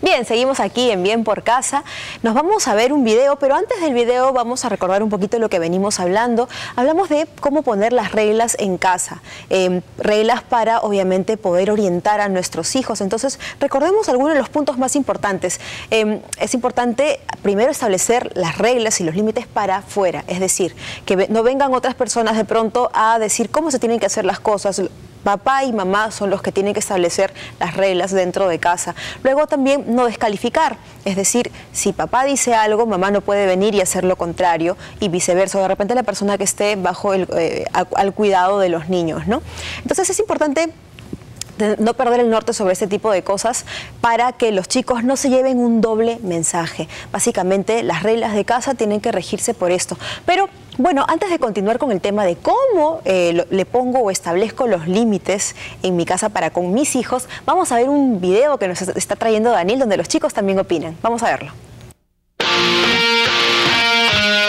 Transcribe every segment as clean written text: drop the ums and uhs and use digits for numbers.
Bien, seguimos aquí en Bien por Casa. Nos vamos a ver un video, pero antes del video vamos a recordar un poquito lo que venimos hablando. Hablamos de cómo poner las reglas en casa, reglas para obviamente poder orientar a nuestros hijos. Entonces, recordemos algunos de los puntos más importantes. Es importante primero establecer las reglas y los límites para afuera, es decir, que no vengan otras personas de pronto a decir cómo se tienen que hacer las cosas. Papá y mamá son los que tienen que establecer las reglas dentro de casa. Luego también no descalificar, es decir, si papá dice algo, mamá no puede venir y hacer lo contrario y viceversa. De repente la persona que esté bajo al cuidado de los niños, ¿no? Entonces es importante no perder el norte sobre este tipo de cosas para que los chicos no se lleven un doble mensaje. Básicamente las reglas de casa tienen que regirse por esto. Pero bueno, antes de continuar con el tema de cómo le pongo o establezco los límites en mi casa para con mis hijos, vamos a ver un video que nos está trayendo Daniel donde los chicos también opinan. Vamos a verlo.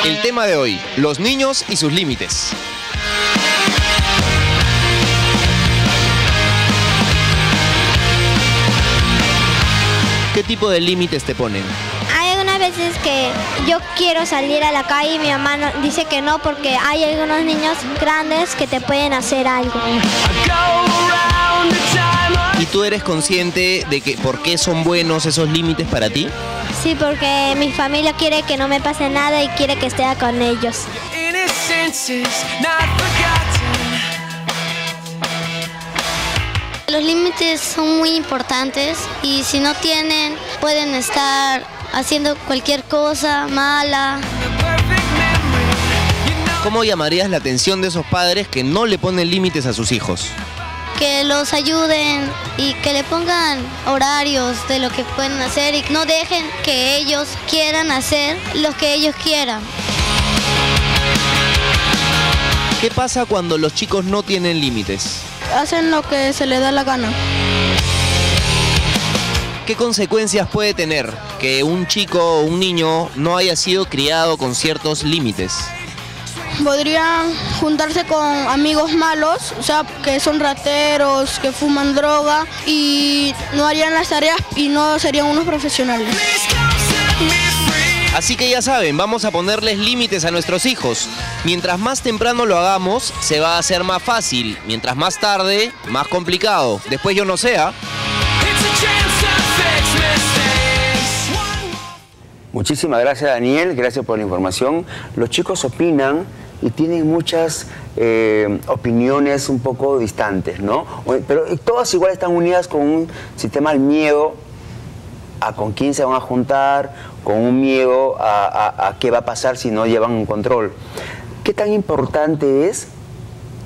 El tema de hoy, los niños y sus límites. ¿Qué tipo de límites te ponen? Hay algunas veces que yo quiero salir a la calle y mi mamá dice que no porque hay algunos niños grandes que te pueden hacer algo. ¿Y tú eres consciente de que por qué son buenos esos límites para ti? Sí, porque mi familia quiere que no me pase nada y quiere que esté con ellos. Los límites son muy importantes y si no tienen, pueden estar haciendo cualquier cosa mala. ¿Cómo llamarías la atención de esos padres que no le ponen límites a sus hijos? Que los ayuden y que le pongan horarios de lo que pueden hacer y no dejen que ellos quieran hacer lo que ellos quieran. ¿Qué pasa cuando los chicos no tienen límites? Hacen lo que se les da la gana. ¿Qué consecuencias puede tener que un chico o un niño no haya sido criado con ciertos límites? Podrían juntarse con amigos malos, o sea, que son rateros, que fuman droga y no harían las tareas y no serían unos profesionales. Así que ya saben, vamos a ponerles límites a nuestros hijos. Mientras más temprano lo hagamos, se va a hacer más fácil. Mientras más tarde, más complicado. Después yo no sé, ¿ah? Muchísimas gracias, Daniel. Gracias por la información. Los chicos opinan y tienen muchas opiniones un poco distantes, ¿no? Pero todas igual están unidas con un sistema del miedo a con quién se van a juntar, con un miedo a qué va a pasar si no llevan un control. ¿Qué tan importante es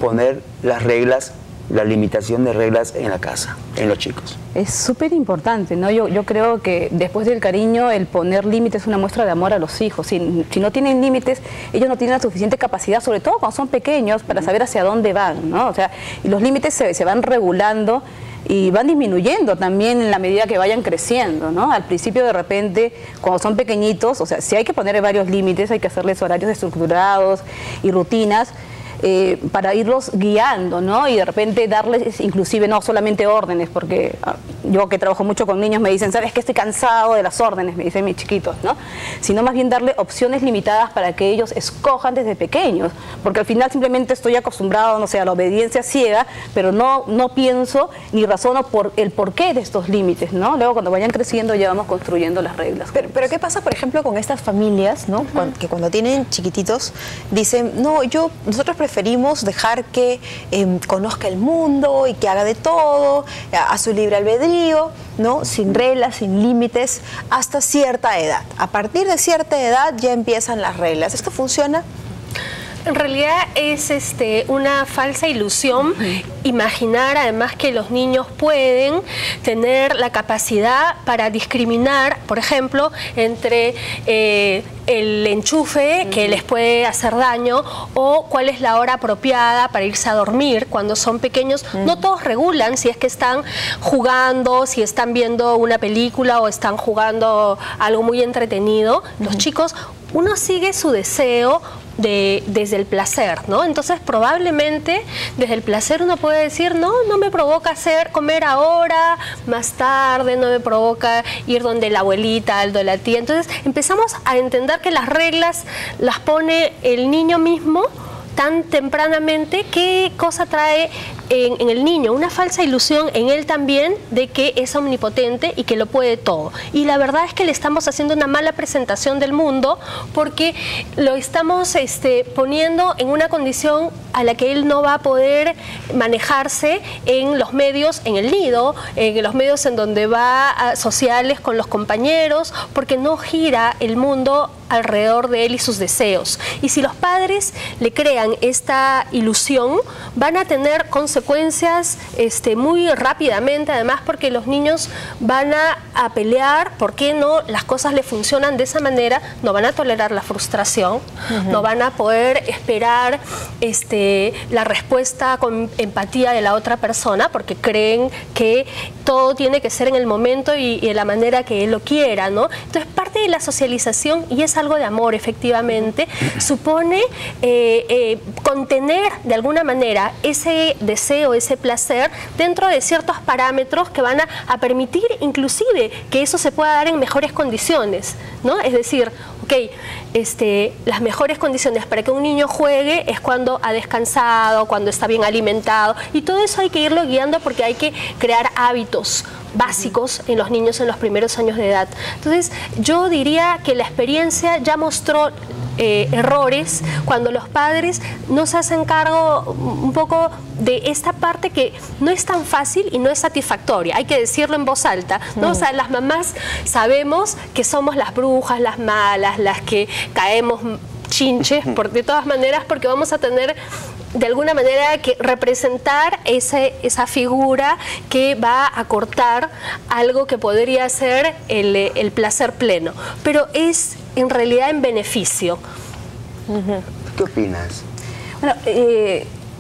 poner las reglas, la limitación de reglas en la casa, en los chicos? Es súper importante, ¿no? Yo creo que después del cariño, el poner límites es una muestra de amor a los hijos. Si no tienen límites, ellos no tienen la suficiente capacidad, sobre todo cuando son pequeños, para saber hacia dónde van, ¿no? O sea, y los límites se van regulando y van disminuyendo también en la medida que vayan creciendo, ¿no? Al principio, de repente, cuando son pequeñitos, o sea, si hay que poner varios límites, hay que hacerles horarios estructurados y rutinas para irlos guiando, ¿no? Y de repente darles inclusive no solamente órdenes, porque yo que trabajo mucho con niños me dicen, ¿sabes qué? Estoy cansado de las órdenes, me dicen mis chiquitos, ¿no? Sino más bien darle opciones limitadas para que ellos escojan desde pequeños, porque al final simplemente estoy acostumbrado, no sé, a la obediencia ciega, pero no pienso ni razono por el porqué de estos límites, ¿no? Luego cuando vayan creciendo ya vamos construyendo las reglas. Pero ¿qué pasa, por ejemplo, con estas familias, ¿no? Que cuando tienen chiquititos dicen, no, nosotros preferimos dejar que conozca el mundo y que haga de todo, a su libre albedrío, ¿no? Sin reglas, sin límites, hasta cierta edad. A partir de cierta edad ya empiezan las reglas. ¿Esto funciona? En realidad es una falsa ilusión imaginar además que los niños pueden tener la capacidad para discriminar, por ejemplo, entre el enchufe que les puede hacer daño o cuál es la hora apropiada para irse a dormir cuando son pequeños. No todos regulan si es que están jugando, si están viendo una película o están jugando algo muy entretenido. Los chicos, uno sigue su deseo desde el placer, ¿no? Entonces probablemente desde el placer uno puede decir, no me provoca comer ahora, más tarde, no me provoca ir donde la abuelita, al de la tía. Entonces empezamos a entender que las reglas las pone el niño mismo tan tempranamente. ¿Qué cosa trae en el niño? Una falsa ilusión en él también de que es omnipotente y que lo puede todo. Y la verdad es que le estamos haciendo una mala presentación del mundo porque lo estamos poniendo en una condición a la que él no va a poder manejarse en los medios, en el nido, en los medios en donde va a sociales con los compañeros, porque no gira el mundo alrededor de él y sus deseos. Y si los padres le crean esta ilusión, van a tener consecuencias muy rápidamente, además porque los niños van a pelear, ¿por qué no? Las cosas le funcionan de esa manera, no van a tolerar la frustración, no van a poder esperar la respuesta con empatía de la otra persona, porque creen que todo tiene que ser en el momento y de la manera que él lo quiera, ¿no? Entonces parte de la socialización, y es algo de amor efectivamente, supone contener de alguna manera ese deseo, ese placer dentro de ciertos parámetros que van a permitir inclusive que eso se pueda dar en mejores condiciones, ¿no? Es decir, las mejores condiciones para que un niño juegue es cuando ha descansado, cuando está bien alimentado, y todo eso hay que irlo guiando porque hay que crear hábitos básicos en los niños en los primeros años de edad. Entonces yo diría que la experiencia ya mostró errores cuando los padres no se hacen cargo un poco de esta parte que no es tan fácil y no es satisfactoria, hay que decirlo en voz alta, ¿no? O sea, las mamás sabemos que somos las brujas, las malas, las que caemos chinches, de todas maneras, porque vamos a tener de alguna manera que representar esa figura que va a cortar algo que podría ser el placer pleno, pero es en realidad en beneficio. ¿Qué opinas? Bueno,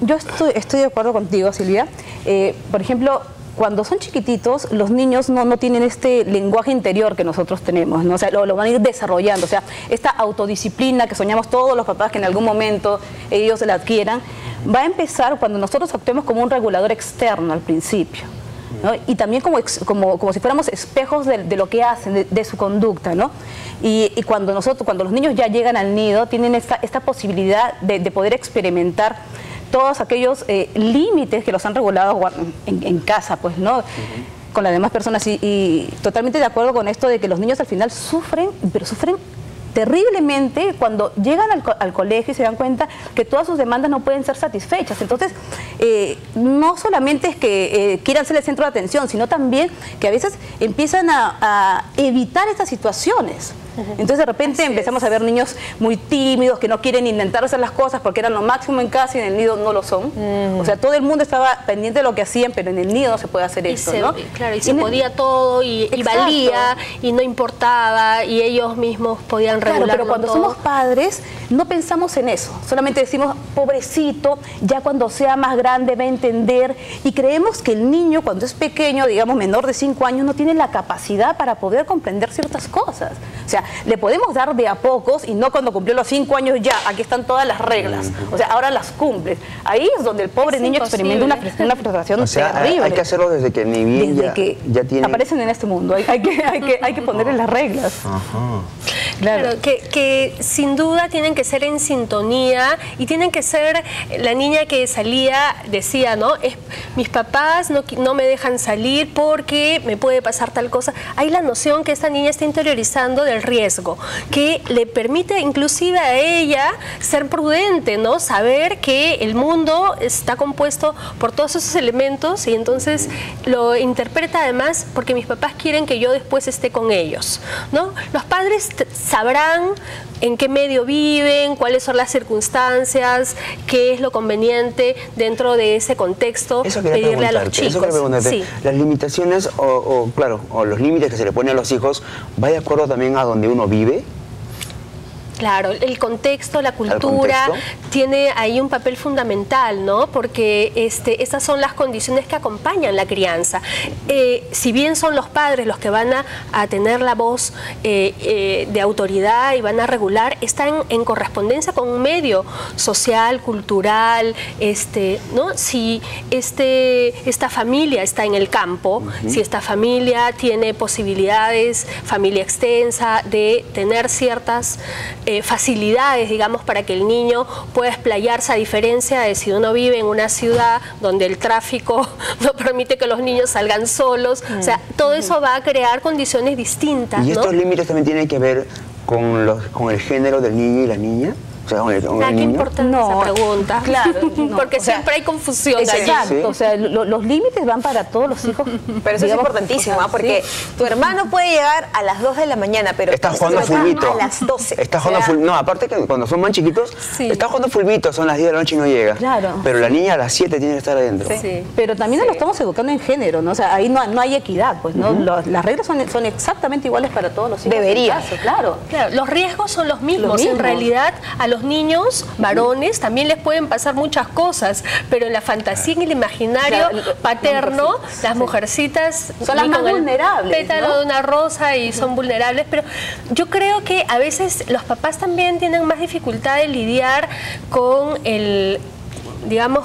yo estoy de acuerdo contigo, Silvia. Por ejemplo, cuando son chiquititos, los niños no tienen este lenguaje interior que nosotros tenemos, ¿no? O sea, lo van a ir desarrollando. O sea, esta autodisciplina que soñamos todos los papás que en algún momento ellos la adquieran, va a empezar cuando nosotros actuemos como un regulador externo al principio, ¿no? Y también como si fuéramos espejos de lo que hacen, de su conducta, ¿no? Y cuando los niños ya llegan al nido, tienen esta posibilidad de poder experimentar todos aquellos límites que los han regulado en casa, pues, ¿no? Con las demás personas. Y totalmente de acuerdo con esto de que los niños al final sufren, pero sufren terriblemente cuando llegan al colegio y se dan cuenta que todas sus demandas no pueden ser satisfechas. Entonces, no solamente es que quieran ser el centro de atención, sino también que a veces empiezan a evitar estas situaciones. Entonces de repente empezamos a ver niños muy tímidos que no quieren intentar hacer las cosas porque eran lo máximo en casa y en el nido no lo son. O sea, todo el mundo estaba pendiente de lo que hacían, pero en el nido no se puede hacer esto, ¿no? Claro, y se podía todo y valía y no importaba y ellos mismos podían regularlo. Claro, pero cuando somos padres no pensamos en eso, solamente decimos, pobrecito, ya cuando sea más grande va a entender, y creemos que el niño cuando es pequeño, digamos menor de 5 años, no tiene la capacidad para poder comprender ciertas cosas. O sea, le podemos dar de a pocos y no cuando cumplió los 5 años ya, aquí están todas las reglas. O sea, ahora las cumples. Ahí es donde el pobre niño experimenta una frustración terrible. Hay que hacerlo desde que ni bien ya tiene... aparecen en este mundo. Hay que ponerle las reglas. Claro, que sin duda tienen que ser en sintonía y tienen que ser, la niña que salía decía, ¿no? Mis papás no me dejan salir porque me puede pasar tal cosa. Hay la noción que esta niña está interiorizando del riesgo, que le permite inclusive a ella ser prudente, ¿no? Saber que el mundo está compuesto por todos esos elementos y entonces lo interpreta además porque mis papás quieren que yo después esté con ellos, ¿no? Los padres sabrán en qué medio viven, cuáles son las circunstancias, qué es lo conveniente dentro de ese contexto pedirle a los chicos. Eso quería preguntarte. Sí. Las limitaciones o los límites que se le ponen a los hijos, ¿va de acuerdo también a donde uno vive? Claro, el contexto, la cultura tiene ahí un papel fundamental, ¿no? Porque estas son las condiciones que acompañan la crianza. Si bien son los padres los que van a tener la voz de autoridad y van a regular, están en correspondencia con un medio social, cultural, ¿no? Si esta familia está en el campo, si esta familia tiene posibilidades, familia extensa, de tener ciertas facilidades, digamos, para que el niño pueda explayarse, a diferencia de si uno vive en una ciudad donde el tráfico no permite que los niños salgan solos. O sea, todo eso va a crear condiciones distintas, ¿Y estos ¿no? límites también tienen que ver con el género del niño y la niña? O sea, con el Qué niño. importante esa pregunta. Claro, no, porque o sea, siempre hay confusión. Exacto, Sí. o sea, los límites van para todos los hijos. Pero eso es importantísimo, ¿ah? Porque tu hermano puede llegar a las 2 de la mañana, pero Está tú jugando estás fulbito. a las 12. Está jugando no, aparte que cuando son más chiquitos, está jugando fulbito, son las 10 de la noche y no llega. Claro. Pero la niña a las 7 tiene que estar adentro. Sí. Pero también nos estamos educando en género, ¿no? O sea, ahí no hay equidad, pues, ¿no? Las reglas son exactamente iguales para todos los hijos. Debería. en casa, claro. Claro, los riesgos son los mismos. Los mismos. En realidad, a los niños varones también les pueden pasar muchas cosas, pero en la fantasía, en el imaginario paterno, las mujercitas son las ni más con el vulnerables, pétalo ¿no? de una rosa y son vulnerables. Pero yo creo que a veces los papás también tienen más dificultad de lidiar con digamos,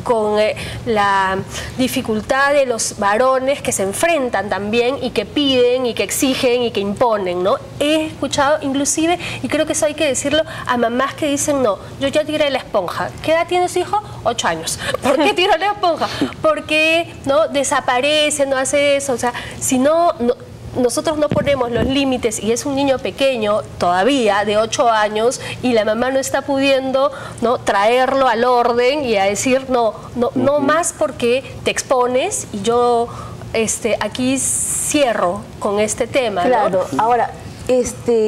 con la dificultad de los varones que se enfrentan también y que piden y que exigen y que imponen, ¿no? He escuchado inclusive, y creo que eso hay que decirlo, a mamás que dicen, no, yo ya tiré la esponja. ¿Qué edad tiene su hijo? 8 años. ¿Por qué tiró la esponja? Porque no desaparece, no hace eso. O sea, si nosotros no ponemos los límites y es un niño pequeño todavía de 8 años y la mamá no está pudiendo, ¿no?, traerlo al orden y a decir no más porque te expones y yo aquí cierro con este tema, Claro, ¿no? ahora,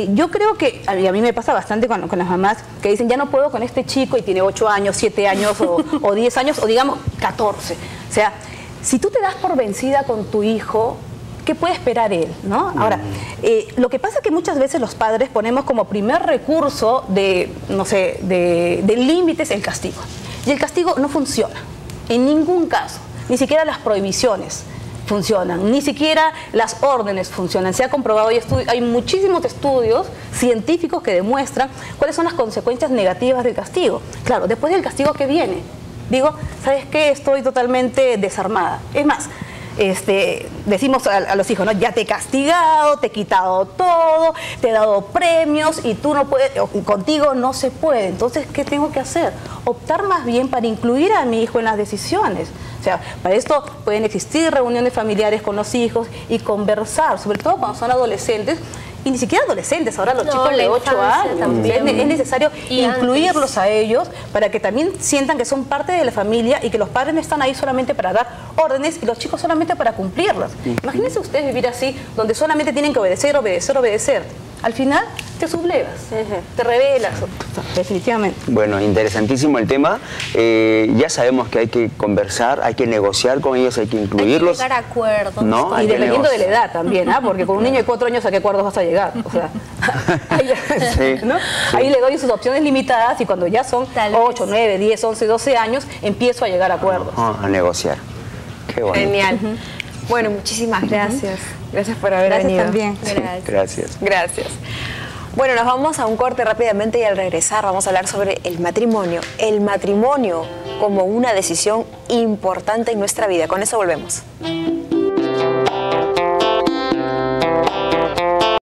yo creo que, a mí me pasa bastante con las mamás que dicen, ya no puedo con este chico y tiene 8 años, 7 años o 10 años o digamos 14. O sea, si tú te das por vencida con tu hijo, ¿qué puede esperar él, ¿no? Ahora, lo que pasa es que muchas veces los padres ponemos como primer recurso de límites el castigo. Y el castigo no funciona, en ningún caso, ni siquiera las prohibiciones funcionan, ni siquiera las órdenes funcionan. Se ha comprobado, hay muchísimos estudios científicos que demuestran cuáles son las consecuencias negativas del castigo. Claro, después del castigo, ¿qué viene? Digo, ¿sabes qué? Estoy totalmente desarmada. Es más, decimos a los hijos, ¿no? Ya te he castigado, te he quitado todo, te he dado premios y tú no puedes, contigo no se puede. Entonces, ¿qué tengo que hacer? Optar más bien para incluir a mi hijo en las decisiones. O sea, para esto pueden existir reuniones familiares con los hijos y conversar, sobre todo cuando son adolescentes. Y ni siquiera adolescentes, ahora los chicos de 8 años. también. Es necesario Y incluirlos a ellos para que también sientan que son parte de la familia y que los padres no están ahí solamente para dar órdenes y los chicos solamente para cumplirlas. Imagínense ustedes vivir así, donde solamente tienen que obedecer, obedecer, obedecer. Al final te sublevas, te rebelas, definitivamente. Bueno, interesantísimo el tema. Ya sabemos que hay que conversar, hay que negociar con ellos, hay que incluirlos. Hay que llegar a acuerdos. ¿No? Y dependiendo de la edad también, ¿ah? Porque con un niño de 4 años, ¿a qué acuerdos vas a llegar? O sea, ¿no? Ahí le doy sus opciones limitadas y cuando ya son 8, 9, 10, 11, 12 años, empiezo a llegar a acuerdos. A negociar. Qué bueno. Genial. Bueno, muchísimas gracias. Gracias por haber venido. También. Gracias. Gracias. Bueno, nos vamos a un corte rápidamente y al regresar vamos a hablar sobre el matrimonio. El matrimonio como una decisión importante en nuestra vida. Con eso volvemos.